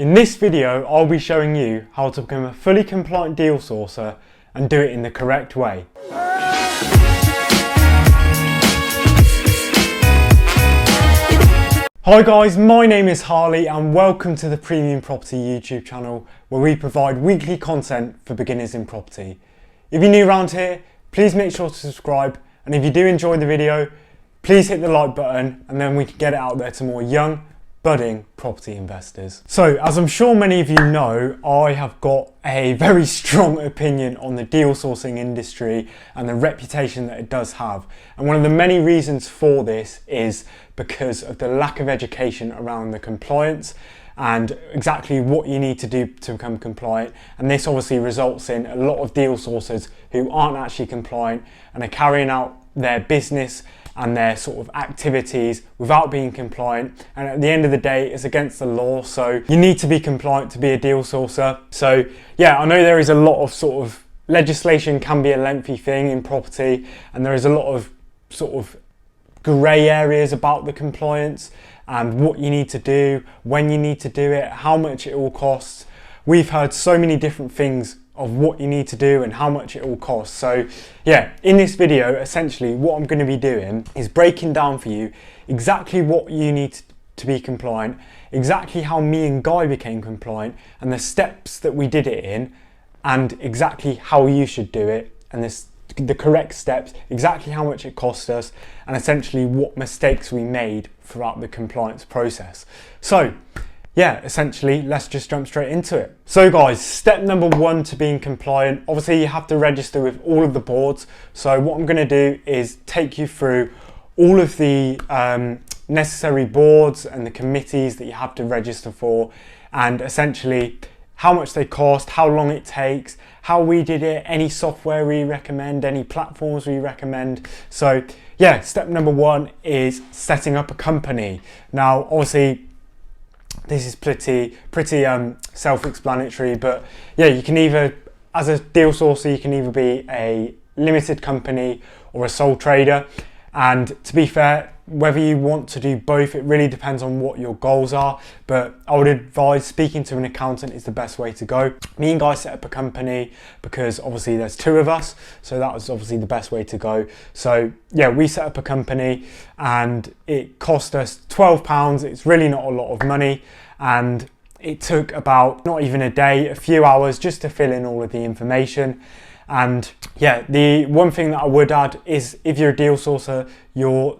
In this video, I'll be showing you how to become a fully compliant deal sourcer and do it in the correct way. Hi guys, my name is Harley and welcome to the Premium Property YouTube channel where we provide weekly content for beginners in property. If you're new around here, please make sure to subscribe, and if you do enjoy the video, please hit the like button and then we can get it out there to more young, budding property investors. So, as I'm sure many of you know, I have got a very strong opinion on the deal sourcing industry and the reputation that it does have. And one of the many reasons for this is because of the lack of education around the compliance and exactly what you need to do to become compliant. And this obviously results in a lot of deal sourcers who aren't actually compliant and are carrying out their business and their sort of activities without being compliant, and at the end of the day it's against the law, so you need to be compliant to be a deal sourcer. So yeah, I know there is a lot of sort of legislation, can be a lengthy thing in property, and there is a lot of sort of grey areas about the compliance and what you need to do, when you need to do it, how much it all costs. We've heard so many different things of what you need to do and how much it all costs. So yeah, in this video, essentially what I'm going to be doing is breaking down for you exactly what you need to be compliant, exactly how me and Guy became compliant, and the steps that we did it in, and exactly how you should do it, and the correct steps, exactly how much it cost us, and essentially what mistakes we made throughout the compliance process. So yeah, essentially, let's just jump straight into it. So guys, step number one to being compliant, obviously you have to register with all of the boards. So what I'm going to do is take you through all of the necessary boards and the committees that you have to register for, and essentially how much they cost, how long it takes, how we did it, any software we recommend, any platforms we recommend. So yeah, step number one is setting up a company. Now obviously this is pretty self-explanatory, but yeah, you can either, as a deal sourcer, you can either be a limited company or a sole trader. And to be fair, whether you want to do both, it really depends on what your goals are. But I would advise speaking to an accountant is the best way to go. Me and Guy set up a company because obviously there's two of us, so that was obviously the best way to go. So yeah, we set up a company and it cost us £12. It's really not a lot of money, and it took about not even a day, a few hours just to fill in all of the information. And yeah, the one thing that I would add is if you're a deal sourcer, your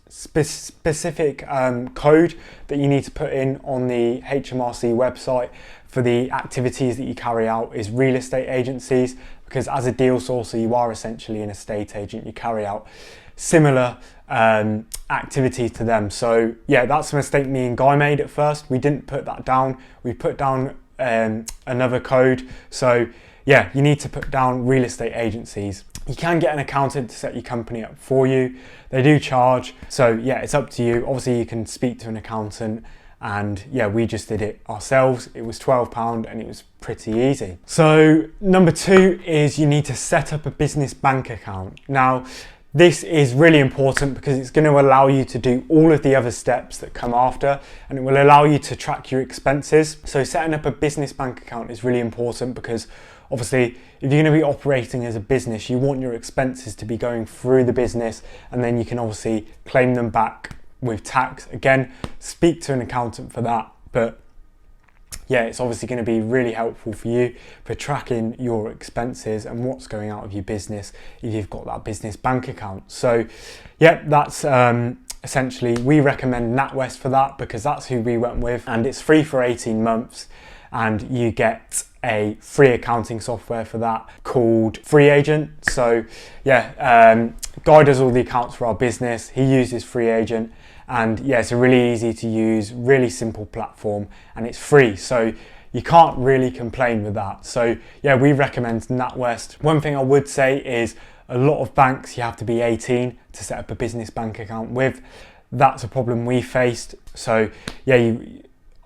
specific code that you need to put in on the HMRC website for the activities that you carry out is real estate agencies, because as a deal sourcer you are essentially an estate agent, you carry out similar activities to them. So yeah, that's a mistake me and Guy made at first. We didn't put that down, we put down another code. So yeah, you need to put down real estate agencies. You can get an accountant to set your company up for you. They do charge. So yeah, it's up to you. Obviously you can speak to an accountant, and yeah, we just did it ourselves. It was £12 and it was pretty easy. So number two is you need to set up a business bank account. Now, this is really important because it's going to allow you to do all of the other steps that come after, and it will allow you to track your expenses. So setting up a business bank account is really important because obviously if you're going to be operating as a business, you want your expenses to be going through the business, and then you can obviously claim them back with tax. Again, speak to an accountant for that, but yeah, it's obviously going to be really helpful for you for tracking your expenses and what's going out of your business if you've got that business bank account. So yeah, that's essentially, we recommend NatWest for that because that's who we went with, and it's free for 18 months and you get a free accounting software for that called Free Agent. So yeah, Guy does all the accounts for our business. He uses Free Agent, and yeah, it's a really easy to use, really simple platform, and it's free. So you can't really complain with that. So yeah, we recommend NatWest. One thing I would say is a lot of banks you have to be 18 to set up a business bank account with. That's a problem we faced. So yeah,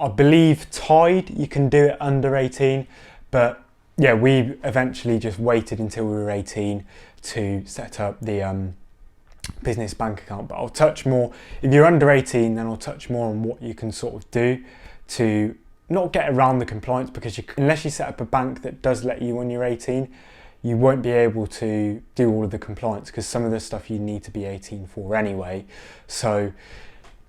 I believe Tide, you can do it under 18, but yeah, we eventually just waited until we were 18 to set up the business bank account. But I'll touch more, if you're under 18, then I'll touch more on what you can sort of do to not get around the compliance, because unless you set up a bank that does let you when you're 18, you won't be able to do all of the compliance, because some of the stuff you need to be 18 for anyway. So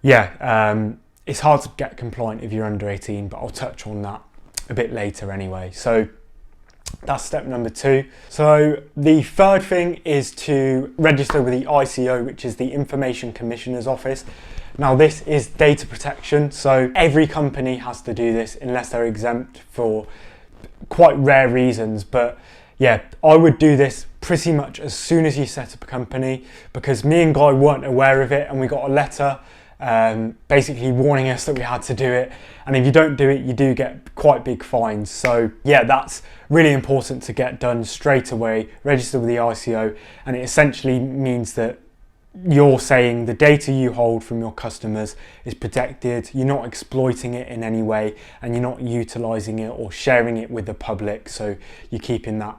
yeah, it's hard to get compliant if you're under 18, but I'll touch on that a bit later anyway. So that's step number 2. So the third thing is to register with the ICO, which is the Information Commissioner's Office. Now this is data protection, so every company has to do this unless they're exempt for quite rare reasons. But yeah, I would do this pretty much as soon as you set up a company, because me and Guy weren't aware of it, and we got a letter basically warning us that we had to do it, and if you don't do it you do get quite big fines. So yeah, that's really important to get done straight away. Register with the ICO, and it essentially means that you're saying the data you hold from your customers is protected, you're not exploiting it in any way, and you're not utilising it or sharing it with the public, so you're keeping that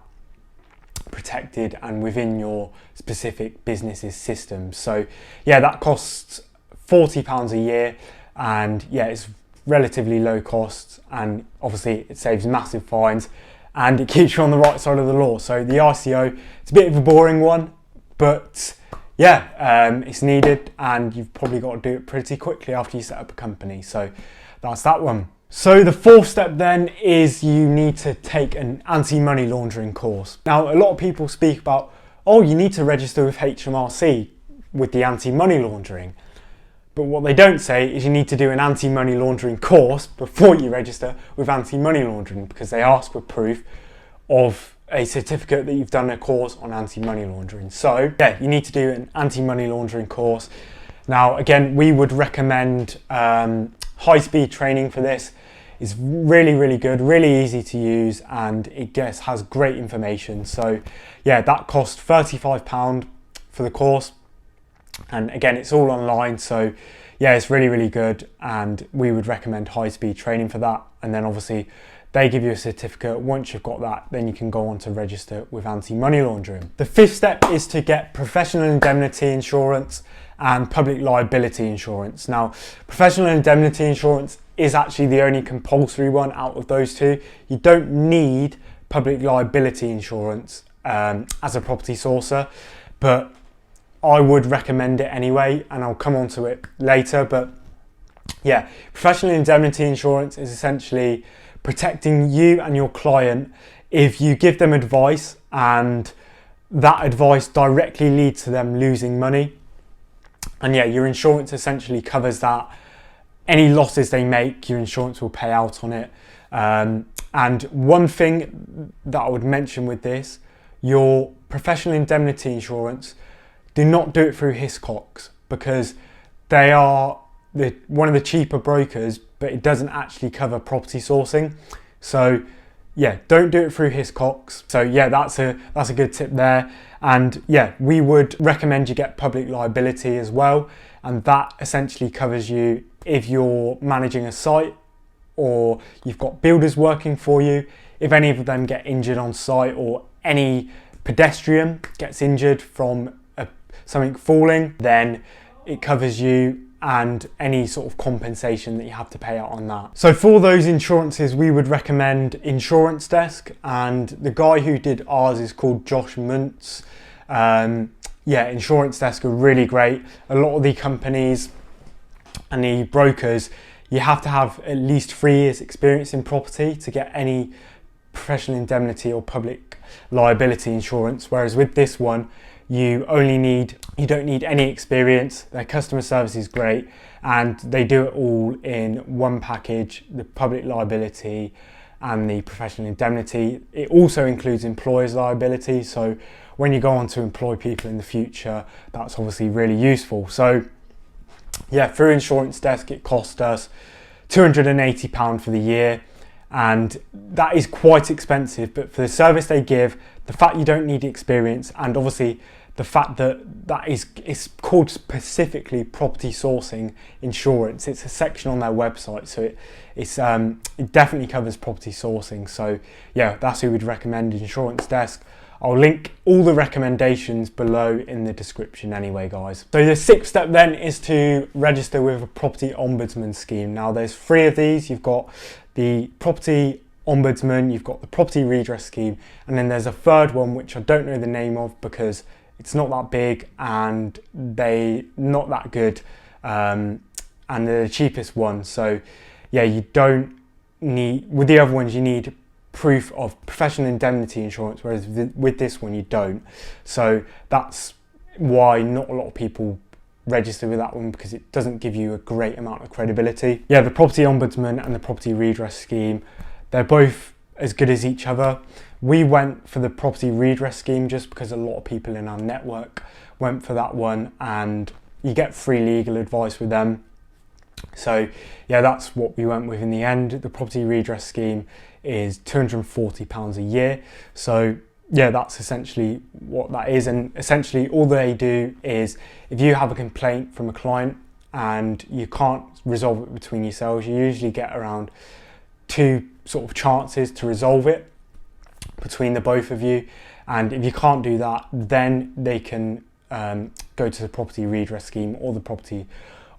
protected and within your specific business's system. So yeah, that costs £40 a year, and yeah, it's relatively low cost, and obviously it saves massive fines and it keeps you on the right side of the law. So the ICO, it's a bit of a boring one, but yeah, it's needed, and you've probably got to do it pretty quickly after you set up a company. So that's that one. So the fourth step then is you need to take an anti-money laundering course. Now a lot of people speak about, oh, you need to register with HMRC with the anti-money laundering. But what they don't say is you need to do an anti-money laundering course before you register with anti-money laundering, because they ask for proof of a certificate that you've done a course on anti-money laundering. So yeah, you need to do an anti-money laundering course. Now again, we would recommend high-speed training for this. It's really good, really easy to use, and it has great information. So yeah, that cost £35 for the course, and again it's all online, so yeah, it's really good, and we would recommend high-speed training for that. And then obviously they give you a certificate. Once you've got that, then you can go on to register with anti-money laundering. The fifth step is to get professional indemnity insurance and public liability insurance. Now, professional indemnity insurance is actually the only compulsory one out of those two. You don't need public liability insurance as a property sourcer, but I would recommend it anyway, and I'll come on to it later. But yeah, professional indemnity insurance is essentially protecting you and your client if you give them advice and that advice directly leads to them losing money. And yeah, your insurance essentially covers that. Any losses they make, your insurance will pay out on it. And one thing that I would mention with this, your professional indemnity insurance, do not do it through Hiscox, because they are one of the cheaper brokers, but it doesn't actually cover property sourcing. So yeah, don't do it through Hiscox. So yeah, that's a good tip there. And yeah, we would recommend you get public liability as well, and that essentially covers you if you're managing a site or you've got builders working for you. If any of them get injured on site, or any pedestrian gets injured from something falling, then it covers you and any sort of compensation that you have to pay out on that. So for those insurances, we would recommend Insurance Desk, and the guy who did ours is called Josh Muntz. Yeah, Insurance Desk are really great. A lot of the companies and the brokers, you have to have at least 3 years experience in property to get any professional indemnity or public liability insurance, whereas with this one, you don't need any experience. Their customer service is great, and they do it all in one package, the public liability and the professional indemnity. It also includes employer's liability, so when you go on to employ people in the future, that's obviously really useful. So yeah, through Insurance Desk, it cost us £280 for the year, and that is quite expensive, but for the service they give, the fact you don't need experience, and obviously the fact that it's called specifically property sourcing insurance. It's a section on their website, so it definitely covers property sourcing. So yeah, that's who we'd recommend, Insurance Desk. I'll link all the recommendations below in the description anyway, guys. So the sixth step then is to register with a property ombudsman scheme. Now there's 3 of these. You've got the property ombudsman, you've got the property redress scheme, and then there's a third one which I don't know the name of because it's not that big and they not that good, and they're the cheapest one. So yeah, you don't need, with the other ones you need proof of professional indemnity insurance, whereas with this one you don't. So that's why not a lot of people register with that one, because it doesn't give you a great amount of credibility. Yeah, the property ombudsman and the property redress scheme, they're both as good as each other. We went for the property redress scheme just because a lot of people in our network went for that one, and you get free legal advice with them. So yeah, that's what we went with in the end. The property redress scheme is £240 a year. So yeah, that's essentially what that is. And essentially all they do is, if you have a complaint from a client and you can't resolve it between yourselves, you usually get around 2 sort of chances to resolve it between the both of you. And if you can't do that, then they can go to the property redress scheme or the property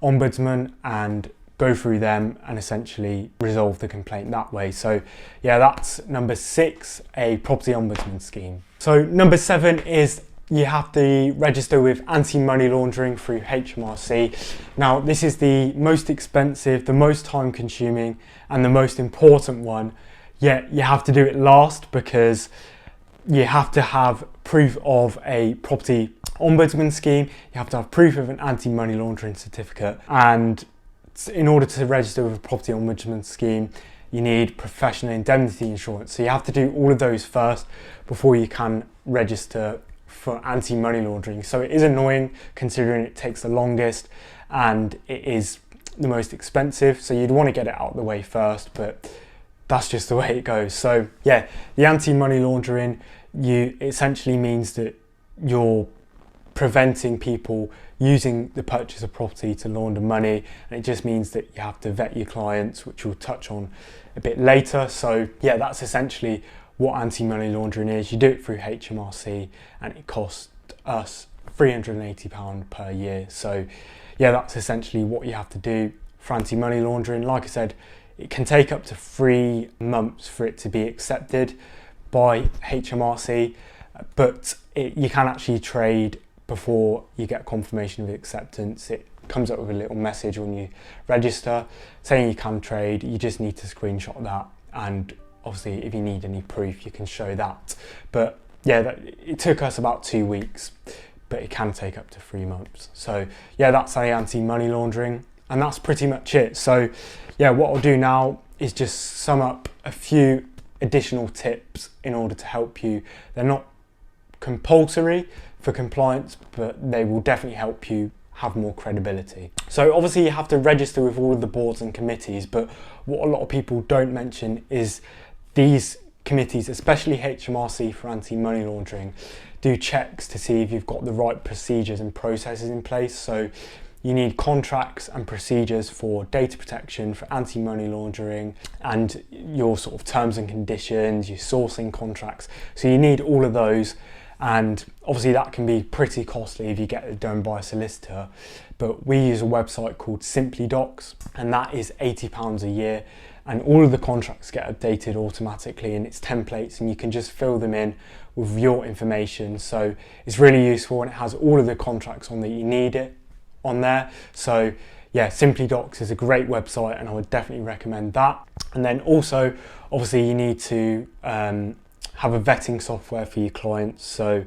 ombudsman and go through them and essentially resolve the complaint that way. So yeah, that's number 6, a property ombudsman scheme. So number 7 is you have to register with anti-money laundering through HMRC. Now this is the most expensive, the most time consuming and the most important one, yet you have to do it last because you have to have proof of a property ombudsman scheme, you have to have proof of an anti-money laundering certificate, and in order to register with a property ombudsman scheme you need professional indemnity insurance. So you have to do all of those first before you can register for anti-money laundering. So it is annoying considering it takes the longest and it is the most expensive, so you'd want to get it out of the way first, but that's just the way it goes. So yeah, the anti-money laundering, you essentially means that you're preventing people using the purchase of property to launder money, and it just means that you have to vet your clients, which we'll touch on a bit later. So yeah, that's essentially what anti-money laundering is. You do it through HMRC and it costs us £380 per year. So yeah, that's essentially what you have to do for anti-money laundering. Like I said, it can take up to 3 months for it to be accepted by HMRC, but you can actually trade before you get confirmation of acceptance. It comes up with a little message when you register saying you can trade. You just need to screenshot that, and obviously if you need any proof you can show that. But yeah, it took us about 2 weeks, but it can take up to 3 months. So yeah, that's anti-money laundering, and that's pretty much it. So yeah, what I'll do now is just sum up a few additional tips in order to help you. They're not compulsory for compliance, but they will definitely help you have more credibility. So obviously you have to register with all of the boards and committees, but what a lot of people don't mention is these committees, especially HMRC for anti-money laundering, do checks to see if you've got the right procedures and processes in place. So you need contracts and procedures for data protection, for anti-money laundering, and your sort of terms and conditions, your sourcing contracts. So you need all of those, and obviously that can be pretty costly if you get it done by a solicitor. But we use a website called Simply Docs, and that is £80 a year, and all of the contracts get updated automatically, and it's templates and you can just fill them in with your information. So it's really useful, and it has all of the contracts on that you need it on there. So yeah, Simply Docs is a great website and I would definitely recommend that. And then also obviously you need to have a vetting software for your clients. So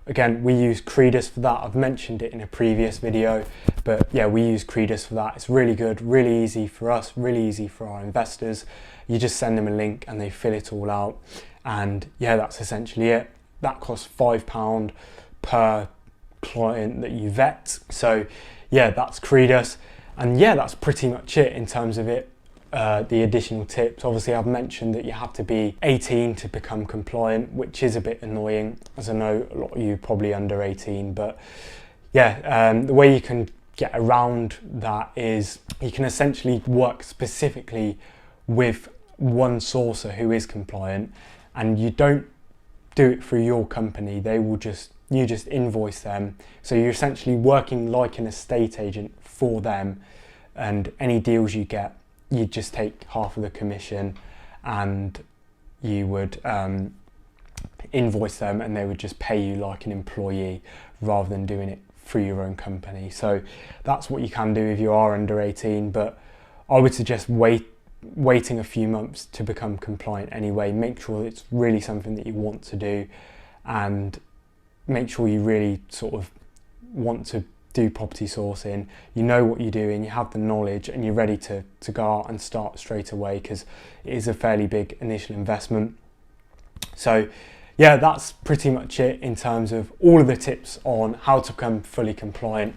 again, we use Credus for that. I've mentioned it in a previous video, but yeah, we use Credus for that. It's really good, really easy for us, really easy for our investors. You just send them a link and they fill it all out, and yeah, that's essentially it. That costs £5 per client that you vet. So yeah, that's Credus, and yeah, that's pretty much it in terms of it. The additional tips, obviously I've mentioned that you have to be 18 to become compliant, which is a bit annoying, as I know a lot of you probably under 18, but yeah, the way you can get around that is you can essentially work specifically with one sourcer who is compliant, and you don't do it through your company. You just invoice them, so you're essentially working like an estate agent for them, and any deals you get you'd just take half of the commission and you would invoice them, and they would just pay you like an employee rather than doing it through your own company. So that's what you can do if you are under 18, but I would suggest waiting a few months to become compliant anyway. Make sure it's really something that you want to do, and make sure you really sort of want to do property sourcing, you know what you're doing, you have the knowledge, and you're ready to go out and start straight away, because it is a fairly big initial investment. So yeah, that's pretty much it in terms of all of the tips on how to become fully compliant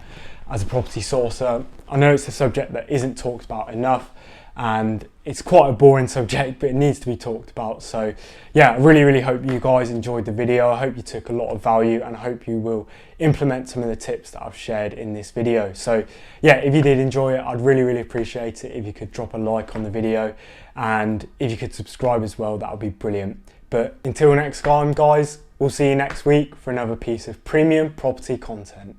as a property sourcer. I know it's a subject that isn't talked about enough, and it's quite a boring subject, but it needs to be talked about. So yeah, I really hope you guys enjoyed the video. I hope you took a lot of value, and I hope you will implement some of the tips that I've shared in this video. So yeah, if you did enjoy it, I'd really appreciate it if you could drop a like on the video, and if you could subscribe as well, that would be brilliant. But until next time guys, we'll see you next week for another piece of premium property content.